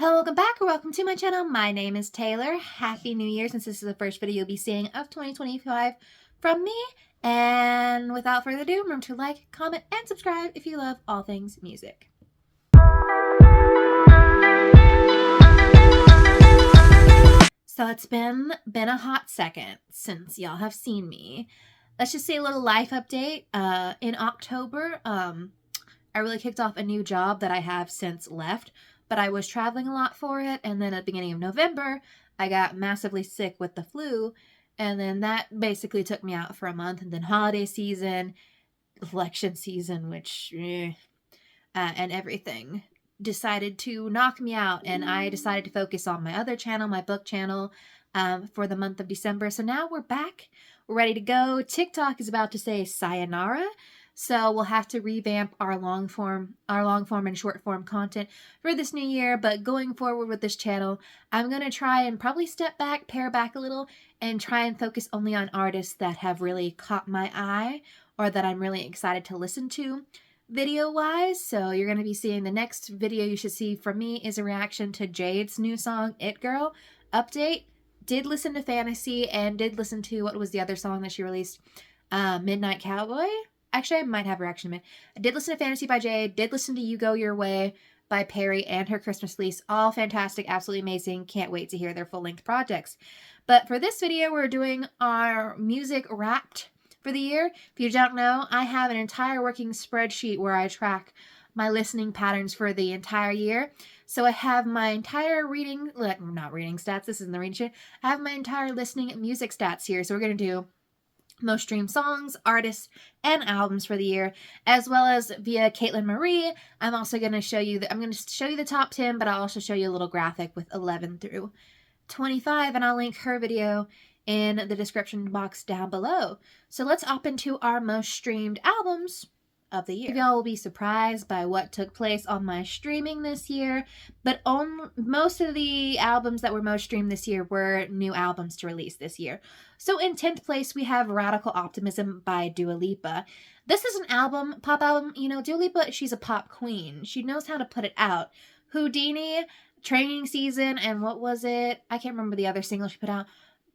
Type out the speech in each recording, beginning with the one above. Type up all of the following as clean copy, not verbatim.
Hello, welcome back or welcome to my channel. My name is Taylor. Happy New Year, since this is the first video you'll be seeing of 2025 from me. And without further ado, remember to like, comment, and subscribe if you love all things music. So it's been a hot second since y'all have seen me. Let's just say a little life update. In October, I really kicked off a new job that I have since left, but I was traveling a lot for it, and then at the beginning of November, I got massively sick with the flu, and then that basically took me out for a month, and then holiday season, election season, which, and everything decided to knock me out, and I decided to focus on my other channel, my book channel, for the month of December. So now we're back, we're ready to go. TikTok is about to say sayonara, so we'll have to revamp our long form and short form content for this new year. But going forward with this channel, I'm going to try and probably pare back a little, and try and focus only on artists that have really caught my eye or that I'm really excited to listen to video-wise. So you're going to be seeing the next video you should see from me is a reaction to Jade's new song, It Girl. Update, did listen to Fantasy and did listen to, what was the other song that she released? Midnight Cowboy? Actually, I might have a reaction to it. I did listen to Fantasy by Jade, did listen to You Go Your Way by Perry and her Christmas release. All fantastic, absolutely amazing. Can't wait to hear their full-length projects. But for this video, we're doing our music wrapped for the year. If you don't know, I have an entire working spreadsheet where I track my listening patterns for the entire year. So I have my entire not reading stats, this isn't the reading sheet. I have my entire listening music stats here. So we're going to do most streamed songs, artists, and albums for the year, as well as via Caitlin Marie. I'm also going to show you the top 10, but I'll also show you a little graphic with 11 through 25, and I'll link her video in the description box down below. So let's hop into our most streamed albums of the year. Y'all will be surprised by what took place on my streaming this year, but most of the albums that were most streamed this year were new albums to release this year. So in 10th place, we have Radical Optimism by Dua Lipa. This is an album, pop album. You know, Dua Lipa, she's a pop queen. She knows how to put it out. Houdini, Training Season, and what was it? I can't remember the other single she put out.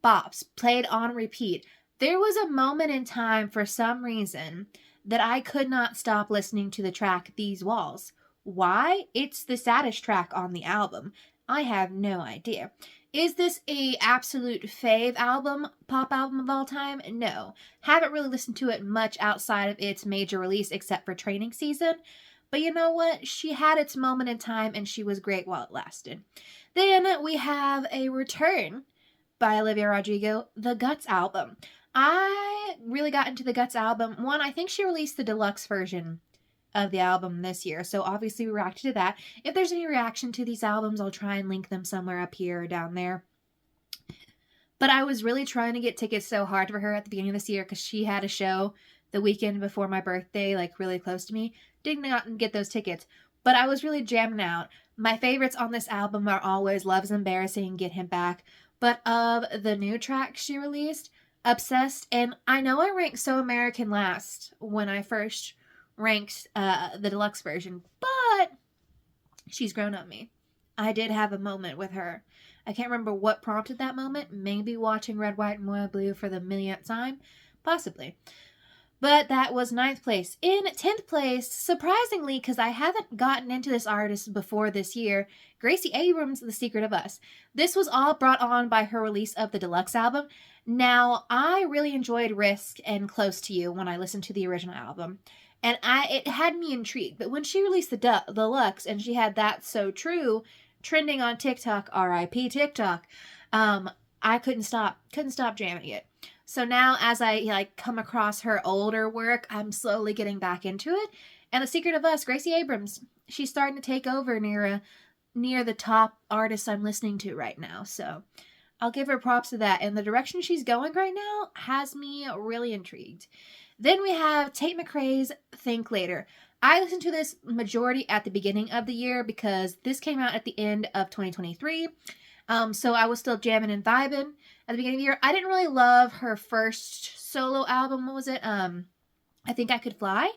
Bops, played on repeat. There was a moment in time, for some reason, that I could not stop listening to the track These Walls. Why? It's the saddest track on the album. I have no idea. Is this a absolute fave album, pop album of all time? No. Haven't really listened to it much outside of its major release except for Training Season. But you know what? She had its moment in time and she was great while it lasted. Then we have a return by Olivia Rodrigo, the Guts album. I really got into the Guts album. One, I think she released the deluxe version of the album this year, so obviously we reacted to that. If there's any reaction to these albums, I'll try and link them somewhere up here or down there. But I was really trying to get tickets so hard for her at the beginning of this year because she had a show the weekend before my birthday, like really close to me. Did not get those tickets, but I was really jamming out. My favorites on this album are always Love's Embarrassing, Get Him Back. But of the new tracks she released, Obsessed, and I know I ranked So American last when I first ranked the deluxe version, but she's grown on me. I did have a moment with her. I can't remember what prompted that moment. Maybe watching Red, White, and Royal Blue for the millionth time. Possibly. But that was 9th place. In 10th place, surprisingly, because I haven't gotten into this artist before this year, Gracie Abrams' The Secret of Us. This was all brought on by her release of the deluxe album. Now, I really enjoyed Risk and Close to You when I listened to the original album. And it had me intrigued. But when she released the deluxe and she had That's So True trending on TikTok, R.I.P. TikTok, I couldn't stop jamming it. So now as I come across her older work, I'm slowly getting back into it. And The Secret of Us, Gracie Abrams, she's starting to take over near the top artists I'm listening to right now. So I'll give her props to that. And the direction she's going right now has me really intrigued. Then we have Tate McRae's Think Later. I listened to this majority at the beginning of the year because this came out at the end of 2023. So I was still jamming and vibing at the beginning of the year. I didn't really love her first solo album. What was it? I Think I Could Fly,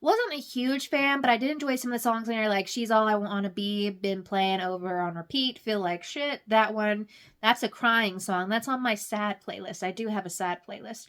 Wasn't a huge fan, but I did enjoy some of the songs in there, like She's All I Want to Be, been playing over on repeat, Feel Like Shit. That one, that's a crying song. That's on my sad playlist. I do have a sad playlist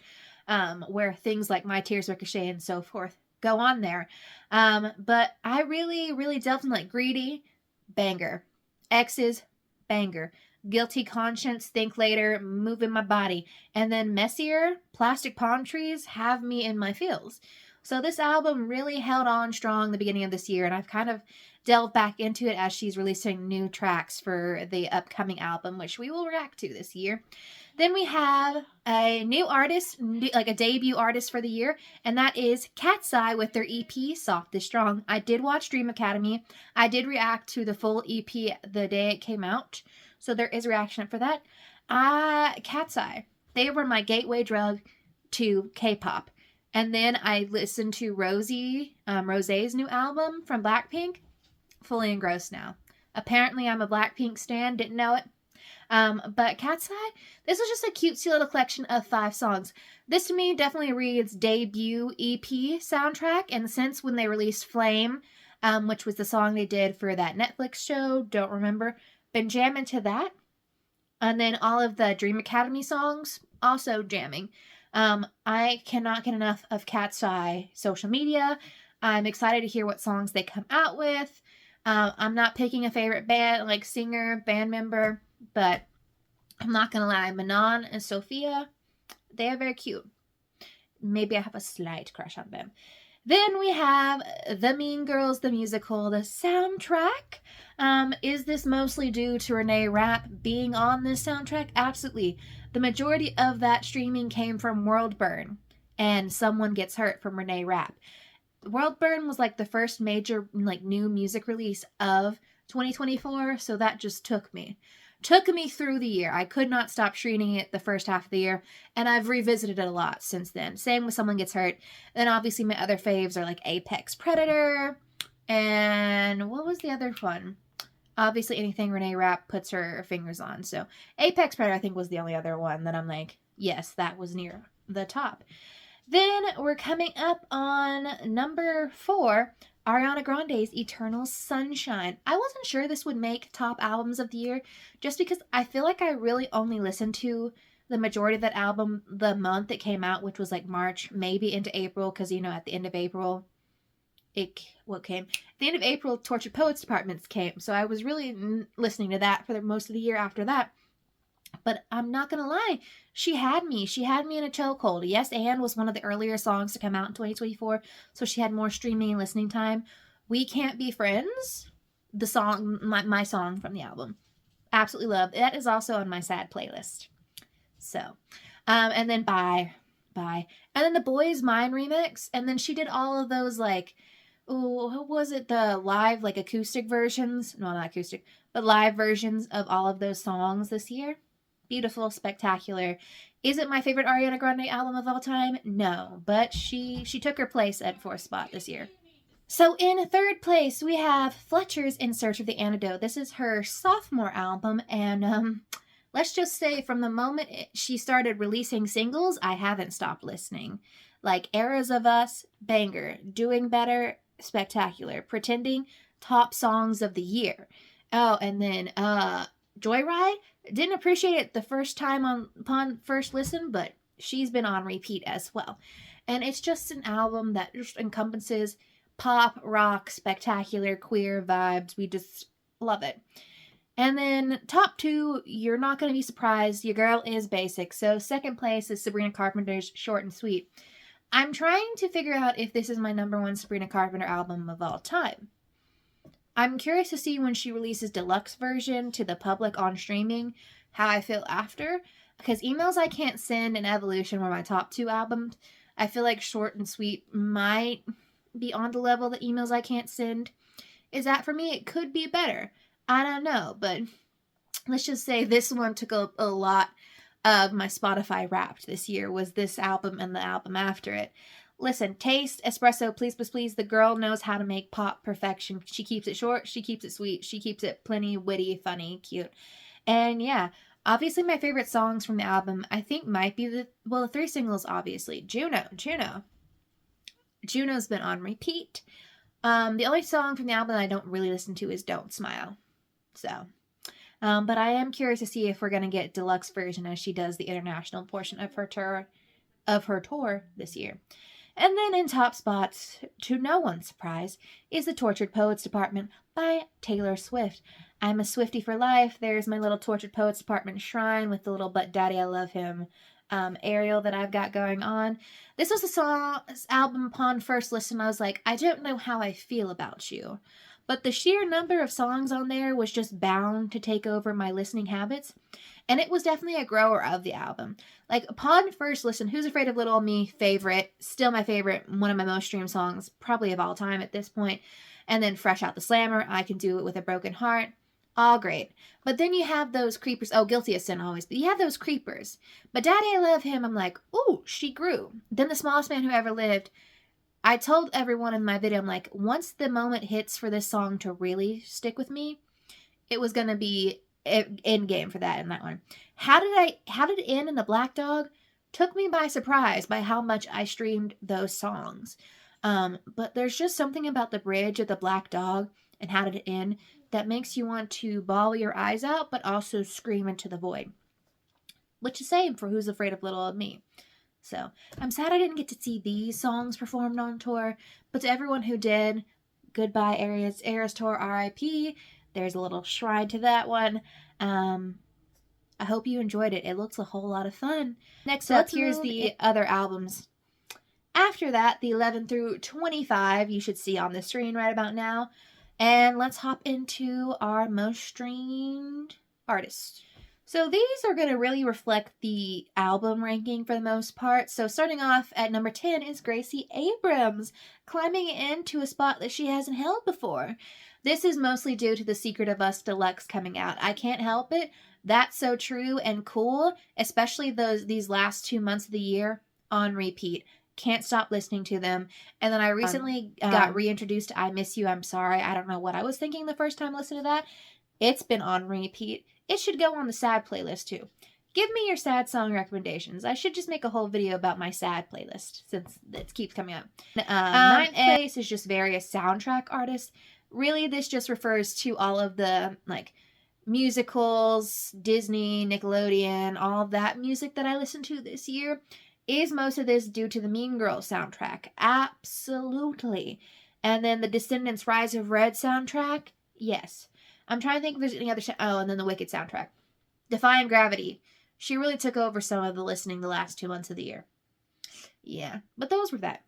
where things like My Tears Ricochet and so forth go on there. But I really, really delved in like Greedy, banger. Exes, banger. Guilty Conscience, Think Later, Moving My Body. And then Messier, Plastic Palm Trees have me in my feels. So this album really held on strong the beginning of this year, and I've kind of delved back into it as she's releasing new tracks for the upcoming album, which we will react to this year. Then we have a new artist, like a debut artist for the year, and that is Cat's Eye with their EP, Soft is Strong. I did watch Dream Academy. I did react to the full EP the day it came out, so there is a reaction for that. Cat's Eye. They were my gateway drug to K-pop. And then I listened to Rosé's new album from Blackpink. Fully engrossed now. Apparently I'm a Blackpink stan, didn't know it. But Cat's Eye, this was just a cutesy little collection of 5 songs. This to me definitely reads debut EP soundtrack, and since when they released Flame, which was the song they did for that Netflix show, don't remember, been jamming to that. And then all of the Dream Academy songs, also jamming. I cannot get enough of Cat's Eye social media. I'm excited to hear what songs they come out with. I'm not picking a favorite band, like singer, band member, but I'm not gonna lie, Manon and Sophia, they are very cute. Maybe I have a slight crush on them. Then we have The Mean Girls, the musical, the soundtrack. Is this mostly due to Renee Rapp being on this soundtrack? Absolutely. The majority of that streaming came from World Burn and Someone Gets Hurt from Renee Rapp. World Burn was like the first major like new music release of 2024, so that just took me through the year. I could not stop streaming it the first half of the year, and I've revisited it a lot since then. Same with Someone Gets Hurt. Then obviously my other faves are like Apex Predator, and what was the other one? Obviously anything Renee Rapp puts her fingers on. So Apex Predator I think was the only other one that I'm like, yes, that was near the top. Then we're coming up on number 4, Ariana Grande's Eternal Sunshine. I wasn't sure this would make top albums of the year just because I feel like I really only listened to the majority of that album the month it came out, which was like March, maybe into April, because at the end of April at the end of April, Tortured Poets Departments came, so I was really listening to that for most of the year after that. But I'm not gonna lie, she had me in a chokehold. Yes, and was one of the earlier songs to come out in 2024, so she had more streaming and listening time. We Can't Be Friends, the song, my song from the album, absolutely love. That is also on my sad playlist. So, and then Bye, and then the Boys Mine remix, and then she did all of those like, what was it, the live like acoustic versions? No, not acoustic, but live versions of all of those songs this year. Beautiful, spectacular. Is it my favorite Ariana Grande album of all time? No, but she took her place at 4th spot this year. So in 3rd place, we have Fletcher's In Search of the Antidote. This is her sophomore album, and let's just say from the moment she started releasing singles, I haven't stopped listening. Like Eras of Us, banger. Doing Better, spectacular. Pretending, top songs of the year. Oh, and then Joyride, didn't appreciate it the first time upon first listen, but she's been on repeat as well. And it's just an album that just encompasses pop, rock, spectacular, queer vibes. We just love it. And then top 2, you're not going to be surprised. Your girl is basic. So 2nd place is Sabrina Carpenter's Short and Sweet. I'm trying to figure out if this is my number 1 Sabrina Carpenter album of all time. I'm curious to see when she releases deluxe version to the public on streaming, how I feel after. Because Emails I Can't Send and Evolution were my top 2 albums. I feel like Short and Sweet might be on the level that Emails I Can't Send is at for me. It could be better. I don't know, but let's just say this one took a lot of my Spotify Wrapped this year, was this album and the album after it. Listen, taste, espresso, please, please, please. The girl knows how to make pop perfection. She keeps it short. She keeps it sweet. She keeps it plenty witty, funny, cute. And yeah, obviously my favorite songs from the album, I think might be the 3 singles, obviously. Juno. Juno's been on repeat. The only song from the album that I don't really listen to is Don't Smile. So, but I am curious to see if we're going to get deluxe version as she does the international portion of her tour this year. And then in top spots, to no one's surprise, is the Tortured Poets Department by Taylor Swift. I'm a Swiftie for life. There's my little Tortured Poets Department shrine with the little But Daddy I Love Him aerial that I've got going on. This was this album upon first listen. I was like, I don't know how I feel about you. But the sheer number of songs on there was just bound to take over my listening habits. And it was definitely a grower of the album. Like, upon first listen, Who's Afraid of Little Me, favorite. Still my favorite, one of my most streamed songs, probably of all time at this point. And then Fresh Out the Slammer, I Can Do It With a Broken Heart. All great. But then you have those creepers. Oh, Guilty as Sin always. But you have those creepers. But Daddy I Love Him, I'm like, ooh, she grew. Then The Smallest Man Who Ever Lived. I told everyone in my video, I'm like, once the moment hits for this song to really stick with me, it was going to be end game for that in that one. How did it end in The Black Dog? Took me by surprise by how much I streamed those songs. But there's just something about the bridge of The Black Dog and How Did It End that makes you want to bawl your eyes out, but also scream into the void. Which is same for Who's Afraid of Little of Me. So, I'm sad I didn't get to see these songs performed on tour, but to everyone who did, goodbye Eras Tour RIP. There's a little shrine to that one. I hope you enjoyed it. It looks a whole lot of fun. Next up, here's the other albums. After that, the 11 through 25 you should see on the screen right about now. And let's hop into our most streamed artists. So these are going to really reflect the album ranking for the most part. So starting off at number 10 is Gracie Abrams, climbing into a spot that she hasn't held before. This is mostly due to The Secret of Us Deluxe coming out. I can't help it. That's so true and cool, especially these last 2 months of the year on repeat. Can't stop listening to them. And then I recently got reintroduced to I Miss You, I'm Sorry. I don't know what I was thinking the first time listening to that. It's been on repeat. It should go on the sad playlist too. Give me your sad song recommendations. I should just make a whole video about my sad playlist since it keeps coming up. Ninth place is just various soundtrack artists. Really, this just refers to all of the musicals, Disney, Nickelodeon, all of that music that I listened to this year. Is most of this due to the Mean Girls soundtrack? Absolutely. And then the Descendants Rise of Red soundtrack? Yes. I'm trying to think if there's any other... and then the Wicked soundtrack. Defying Gravity. She really took over some of the listening the last 2 months of the year. Yeah, but those were that.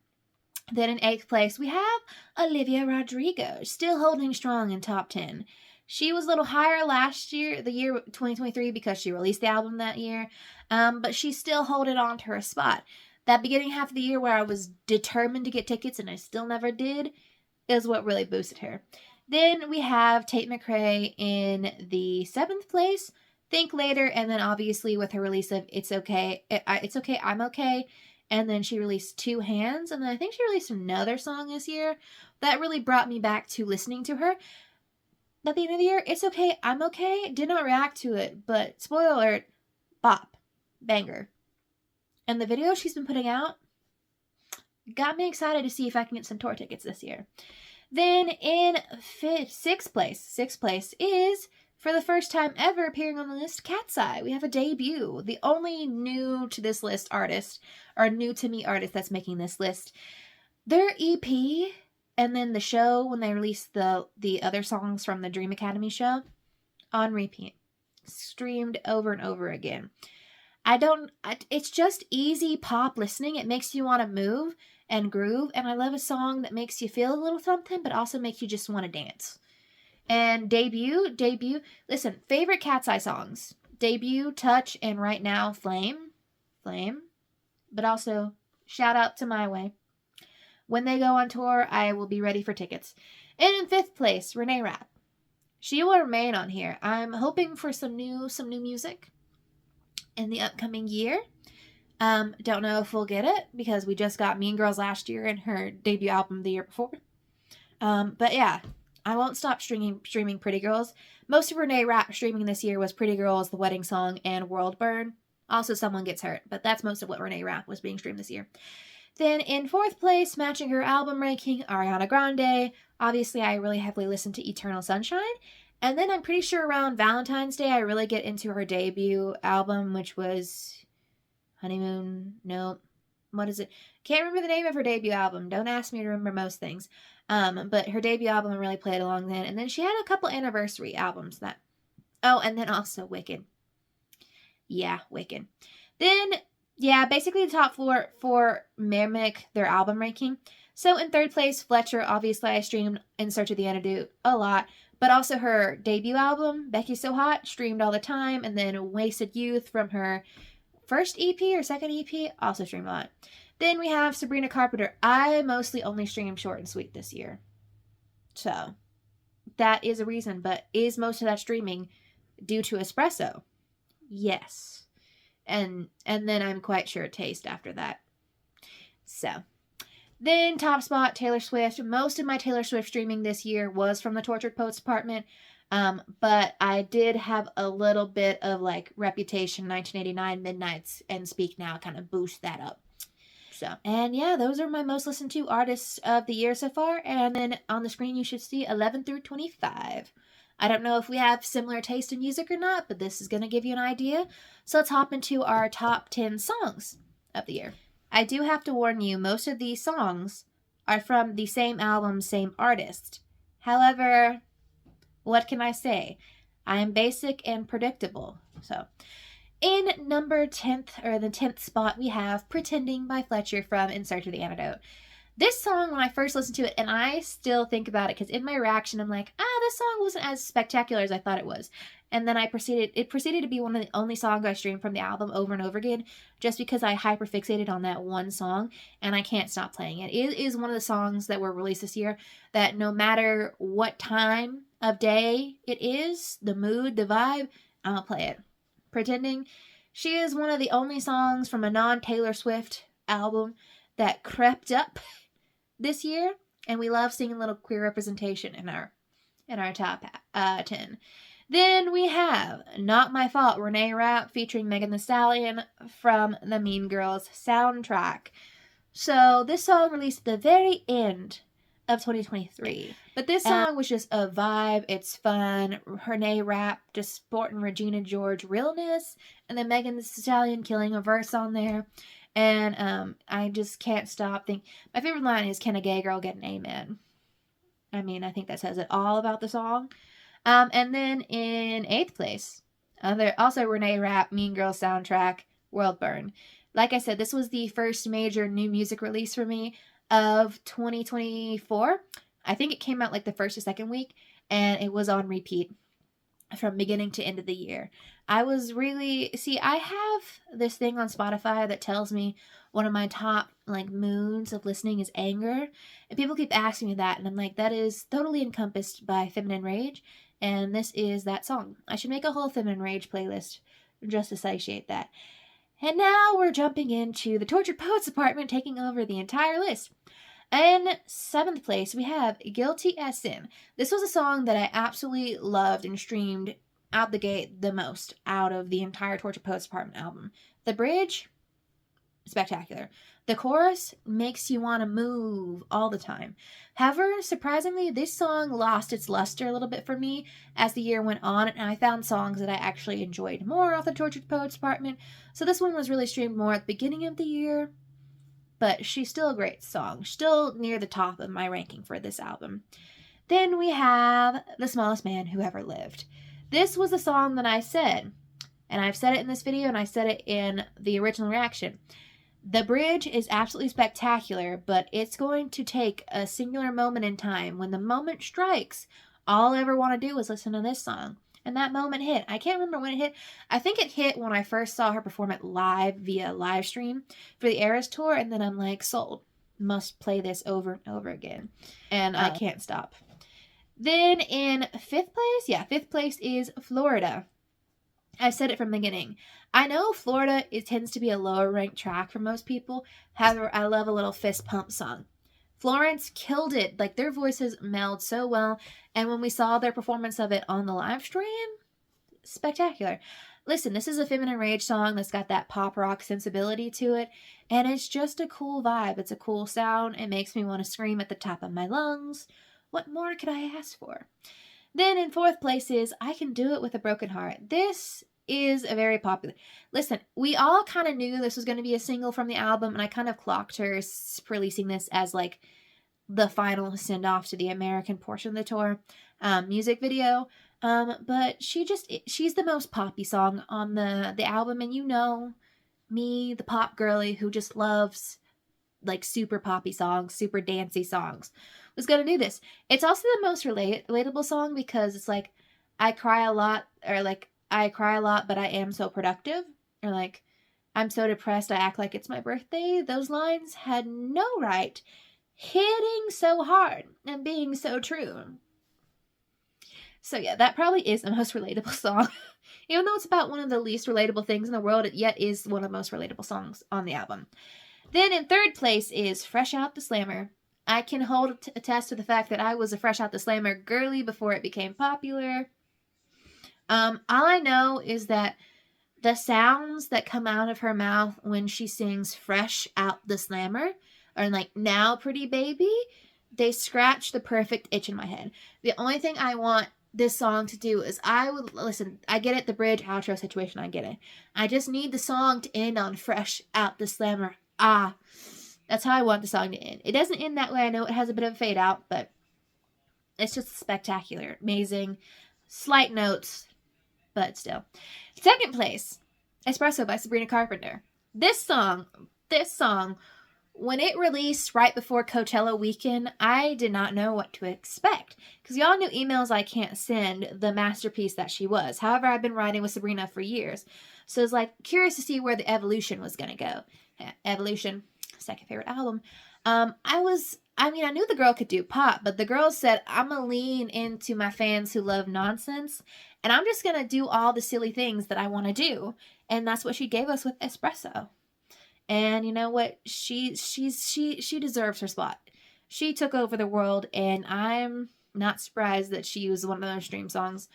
Then in 8th place, we have Olivia Rodrigo, still holding strong in top 10. She was a little higher last year, the year 2023, because she released the album that year. But she's still holding on to her spot. That beginning half of the year where I was determined to get tickets and I still never did is what really boosted her. Then we have Tate McRae in the 7th place, Think Later, and then obviously with her release of It's Okay, I'm Okay, and then she released Two Hands, and then I think she released another song this year. That really brought me back to listening to her. At the end of the year, It's Okay, I'm Okay, did not react to it, but spoiler alert, bop, banger. And the video she's been putting out got me excited to see if I can get some tour tickets this year. Then in 6th place is, for the first time ever appearing on the list, Cat's Eye. We have a debut. The only new to this list artist, or new to me artist that's making this list. Their EP, and then the show when they released the other songs from the Dream Academy show, on repeat. Streamed over and over again. It's just easy pop listening. It makes you want to move and groove, and I love a song that makes you feel a little something, but also makes you just want to dance. And debut, listen, favorite Cat's Eye songs, Debut, Touch, and right now, Flame, but also, shout out to My Way. When they go on tour, I will be ready for tickets. And in 5th place, Renee Rapp. She will remain on here. I'm hoping for some new music in the upcoming year. Don't know if we'll get it because we just got Mean Girls last year and her debut album the year before. But yeah, I won't stop streaming Pretty Girls. Most of Renee Rapp streaming this year was Pretty Girls, The Wedding Song, and World Burn. Also, Someone Gets Hurt, but that's most of what Renee Rapp was being streamed this year. Then in 4th place, matching her album ranking, Ariana Grande. Obviously, I really heavily listen to Eternal Sunshine. And then I'm pretty sure around Valentine's Day, I really get into her debut album, which was Honeymoon. No, what is it? Can't remember the name of her debut album. Don't ask me to remember most things. But her debut album, I really played along then. And then she had a couple anniversary albums that. Oh, and then also Wicked. Yeah, Wicked. Then, yeah, basically the top four mimic their album ranking. So in 3rd place, Fletcher. Obviously, I streamed In Search of the Antidote a lot. But also her debut album, Becky's So Hot, streamed all the time. And then Wasted Youth from her first EP or second EP, also streamed a lot. Then we have Sabrina Carpenter. I mostly only streamed Short and Sweet this year. So that is a reason. But is most of that streaming due to Espresso? Yes. And then I'm quite sure Taste after that. So then top spot, Taylor Swift. Most of my Taylor Swift streaming this year was from the Tortured Poets Department. But I did have a little bit of like Reputation, 1989, Midnights, and Speak Now kind of boost that up. So, and yeah, those are my most listened to artists of the year so far. And then on the screen, you should see 11 through 25. I don't know if we have similar taste in music or not, but this is going to give you an idea. So let's hop into our top 10 songs of the year. I do have to warn you, most of these songs are from the same album, same artist. However, what can I say? I am basic and predictable. So, in number 10th, or the 10th spot, we have Pretending by Fletcher from In Search of the Antidote. This song, when I first listened to it, and I still think about it, because in my reaction, I'm like, this song wasn't as spectacular as I thought it was. And then it proceeded to be one of the only songs I streamed from the album over and over again, just because I hyperfixated on that one song, and I can't stop playing it. It is one of the songs that were released this year that no matter what time of day it is, the mood, the vibe, I'll play it. Pretending. She is one of the only songs from a non-Taylor Swift album that crept up this year, and we love seeing a little queer representation in our top 10. Then we have Not My Fault, Renee Rapp featuring Megan Thee Stallion from the Mean Girls soundtrack. So this song released at the very end of 2023. But this song was just a vibe. It's fun. Renee Rapp just sporting Regina George realness, and then Megan Thee Stallion killing a verse on there. And I just can't stop thinking. My favorite line is, "Can a gay girl get an amen?" I mean, I think that says it all about the song. And then in 8th place, also Renee Rapp, Mean Girls soundtrack, World Burn. Like I said, this was the first major new music release for me of 2024. I think it came out like the first or second week, and it was on repeat from beginning to end of the year. I have this thing on Spotify that tells me one of my top like moods of listening is anger, and people keep asking me that, and I'm like, that is totally encompassed by Feminine Rage, and this is that song. I should make a whole Feminine Rage playlist just to satiate that. And now we're jumping into the Tortured Poets Department, taking over the entire list. In 7th place, we have Guilty as Sin. This was a song that I absolutely loved and streamed out the gate the most out of the entire Tortured Poets Department album. The bridge, spectacular. The chorus makes you want to move all the time. However, surprisingly, this song lost its luster a little bit for me as the year went on, and I found songs that I actually enjoyed more off the Tortured Poets Department. So this one was really streamed more at the beginning of the year, but she's still a great song. Still near the top of my ranking for this album. Then we have The Smallest Man Who Ever Lived. This was a song that I said, and I've said it in this video, and I said it in the original reaction. The bridge is absolutely spectacular, but it's going to take a singular moment in time. When the moment strikes, all I ever want to do is listen to this song. And that moment hit. I can't remember when it hit. I think it hit when I first saw her perform it live via live stream for the Eras Tour, and then I'm like, sold. Must play this over and over again. And I can't stop. Then in 5th place is Florida. I've said it from the beginning. I know Florida, it tends to be a lower ranked track for most people. However, I love a little fist pump song. Florence killed it. Like, their voices meld so well. And when we saw their performance of it on the live stream, spectacular. Listen, this is a Feminine Rage song that's got that pop rock sensibility to it, and it's just a cool vibe. It's a cool sound. It makes me want to scream at the top of my lungs. What more could I ask for? Then in fourth place is I Can Do It With a Broken Heart. This is a very popular. Listen, we all kind of knew this was going to be a single from the album, and I kind of clocked her releasing this as like the final send-off to the American portion of the tour music video. But she's the most poppy song on the album, and you know me, the pop girly who just loves like super poppy songs, super dancey songs, was gonna do this. It's also the most relatable song because it's like I cry a lot, or like I cry a lot, but I am so productive, or like I'm so depressed I act like it's my birthday. Those lines had no right hitting so hard and being so true. So yeah, that probably is the most relatable song. Even though it's about one of the least relatable things in the world, it yet is one of the most relatable songs on the album. Then in third place is Fresh Out the Slammer. I can attest to the fact that I was a Fresh Out the Slammer girly before it became popular. All I know is that the sounds that come out of her mouth when she sings Fresh Out the Slammer are like, now pretty baby, they scratch the perfect itch in my head. The only thing I want this song to do is I get it, the bridge outro situation, I get it. I just need the song to end on Fresh Out the Slammer. That's how I want the song to end. It doesn't end that way. I know it has a bit of a fade out, but it's just spectacular, amazing, slight notes, but still. Second place, Espresso by Sabrina Carpenter. This song, when it released right before Coachella weekend, I did not know what to expect. Because y'all knew emails I can't send, the masterpiece that she was. However, I've been writing with Sabrina for years. So it's like curious to see where the evolution was going to go. Evolution, second favorite album. I knew the girl could do pop, but the girl said, I'm going to lean into my fans who love nonsense, and I'm just going to do all the silly things that I want to do. And that's what she gave us with Espresso. And you know what? She deserves her spot. She took over the world, and I'm not surprised that she was one of the most streamed songs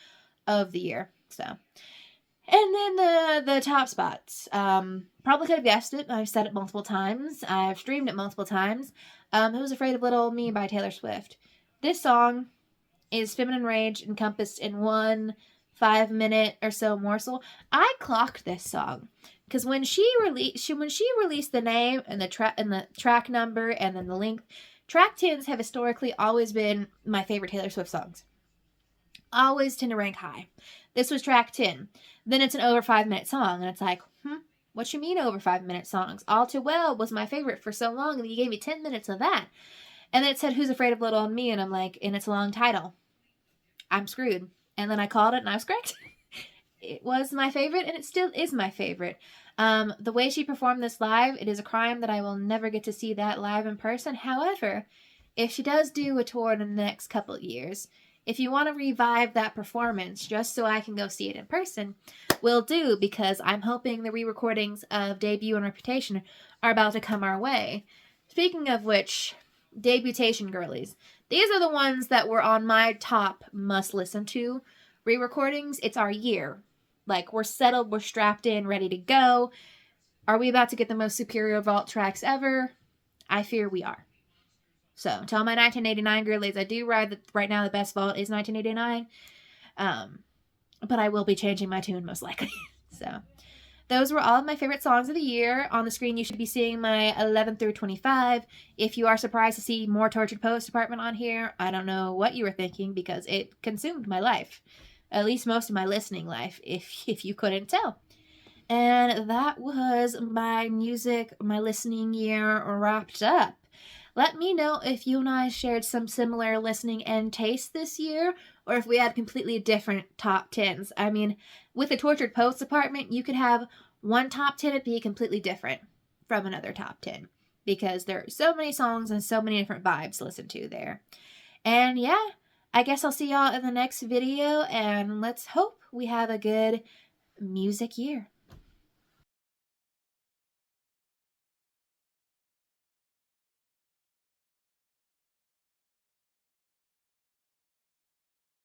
of the year. So, and then the top spots. Probably could have guessed it. I've said it multiple times. I've streamed it multiple times. Who's Afraid of Little Old Me by Taylor Swift. This song is Feminine Rage encompassed in 1 5-minute or so morsel. I clocked this song because when she released the name and the track number and then the length, track 10s have historically always been my favorite Taylor Swift songs. Always tend to rank high. This was track 10. Then it's an over 5-minute song, and it's like, what you mean over 5-minute songs? All Too Well was my favorite for so long, and you gave me 10 minutes of that. And then it said, Who's Afraid of Little Old Me? And I'm like, and it's a long title. I'm screwed. And then I called it, and I was correct. It was my favorite, and it still is my favorite. The way she performed this live, it is a crime that I will never get to see that live in person. However, if she does do a tour in the next couple of years, if you want to revive that performance just so I can go see it in person, will do, because I'm hoping the re-recordings of Debut and Reputation are about to come our way. Speaking of which, Debutation girlies. These are the ones that were on my top must-listen to re-recordings. It's our year. Like, we're settled, we're strapped in, ready to go. Are we about to get the most superior vault tracks ever? I fear we are. So, to all my 1989 girlies, I do ride that right now the best vault is 1989. But I will be changing my tune most likely. So, those were all of my favorite songs of the year. On the screen, you should be seeing my 11 through 25. If you are surprised to see more Tortured Post Department on here, I don't know what you were thinking, because it consumed my life. At least most of my listening life, if you couldn't tell. And that was my listening year wrapped up. Let me know if you and I shared some similar listening and taste this year, or if we had completely different top 10s. I mean, with the Tortured Post Department, you could have one top 10 and be completely different from another top 10, because there are so many songs and so many different vibes to listen to there. And yeah, I guess I'll see y'all in the next video, and let's hope we have a good music year.